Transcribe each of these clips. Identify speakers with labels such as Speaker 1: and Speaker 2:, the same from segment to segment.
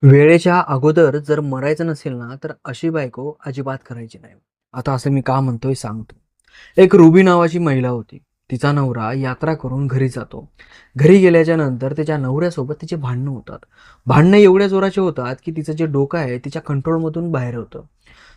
Speaker 1: वेळेच्या अगोदर जर मरायचं नसेल ना, तर अशी बायको अजिबात करायची नाही. आता असं मी का म्हणतोय सांगतो. एक रुबी नावाची महिला होती. तिचा नवरा यात्रा करून घरी जातो. घरी गेल्याच्या नंतर तिच्या नवऱ्यासोबत तिचे भांडणं होतात. भांडणं एवढ्या जोराचे होतात, की तिचं जे डोकं आहे तिच्या कंट्रोलमधून बाहेर होतं.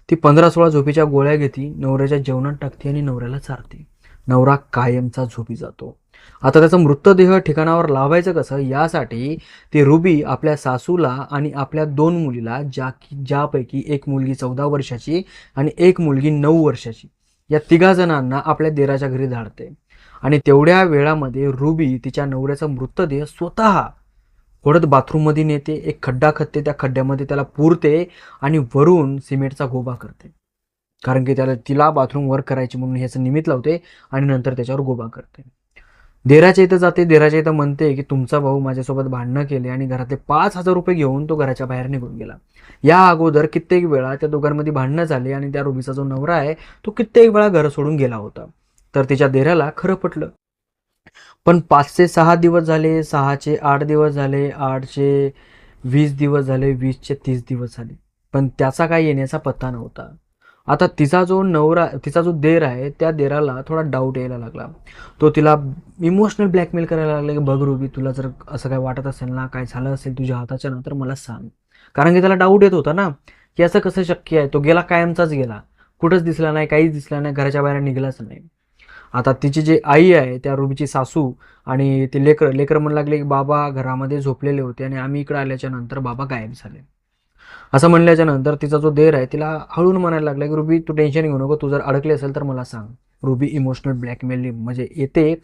Speaker 1: ती 15-16 झोपेच्या गोळ्या घेते, नवऱ्याच्या जेवणात टाकते आणि नवऱ्याला चारते. नवरा कायमचा झोपी जातो. आता त्याचा मृतदेह ठिकाणावर लावायचं कसं यासाठी ती रुबी आपल्या सासूला आणि आपल्या 2 मुलीला ज्यापैकी एक मुलगी 14 वर्षाची आणि एक मुलगी 9 वर्षाची या तिघा जणांना आपल्या दिराच्या घरी धाडते. आणि तेवढ्या वेळामध्ये रुबी तिच्या नवऱ्याचा मृतदेह स्वतः ओढत बाथरूममध्ये नेते, एक खड्डा खणते, त्या खड्ड्यामध्ये त्याला पुरते आणि वरून सिमेंटचा गोबा करते. कारण की तिला बाथरूम वर्क करायची म्हणून ह्याचं निमित्त लावते आणि नंतर त्याच्यावर गोबा करते. देराच्या इथं जाते, देराच्या इथं म्हणते की तुमचा भाऊ माझ्यासोबत भांडणं केले आणि घरातले 5,000 रुपये घेऊन तो घराच्या बाहेर निघून गेला. या अगोदर कित्येक वेळा त्या दोघांमध्ये भांडणं झाली आणि त्या रुबीचा जो नवरा आहे तो कित्येक वेळा घर सोडून गेला होता. तर तिच्या देराला खरं पटलं. पण 5चे 6 दिवस झाले, 6चे 8 दिवस झाले, 8चे 20 दिवस झाले, 20चे 30 दिवस झाले. पण त्याचा काय येण्याचा पत्ता नव्हता. आता तिचा जो देर आहे, त्या देराला थोडा डाऊट यायला लागला. तो तिला इमोशनल ब्लॅकमेल करायला लागला, की "बघ रुबी, तुला जर असं काय वाटत असेल ना, काय झालं असेल तुझ्या हाताच्या ना, तर मला सांग." कारण की त्याला डाऊट येत होता ना, की असं कसं शक्य आहे? तो गेला कायमचाच गेला. कुठंच दिसला नाही, काहीच दिसला नाही, घराच्या बाहेर निघालाच नाही. आता तिची जी आई आहे, त्या रुबीची सासू आणि ते लेकरं म्हणू लागले, की "बाबा घरामध्ये झोपलेले होते आणि आम्ही इकडे आल्याच्या नंतर बाबा गायब झाले." असं म्हणल्याच्या नंतर तिचा जो देर आहे तिला हळून म्हणायला लागला, की "रुबी, तू टेन्शन घेऊ नको, तू जर अडकली असेल तर मला सांग." रुबी इमोशनल ब्लॅकमेल म्हणजे येते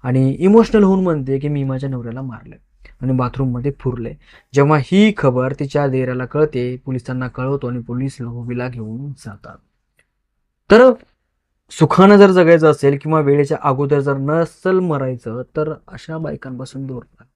Speaker 1: आणि इमोशनल होऊन म्हणते, की "मी माझ्या नवऱ्याला मारलं आणि बाथरूममध्ये पुरले." जेव्हा ही खबर तिच्या देराला कळते, पोलिसांना कळवतो आणि पोलीस रुबीला घेऊन जातात. तर सुखानं जर जगायचं असेल किंवा वेळेच्या अगोदर जर नसल मरायचं, तर अशा बायकांपासून दूर राहा.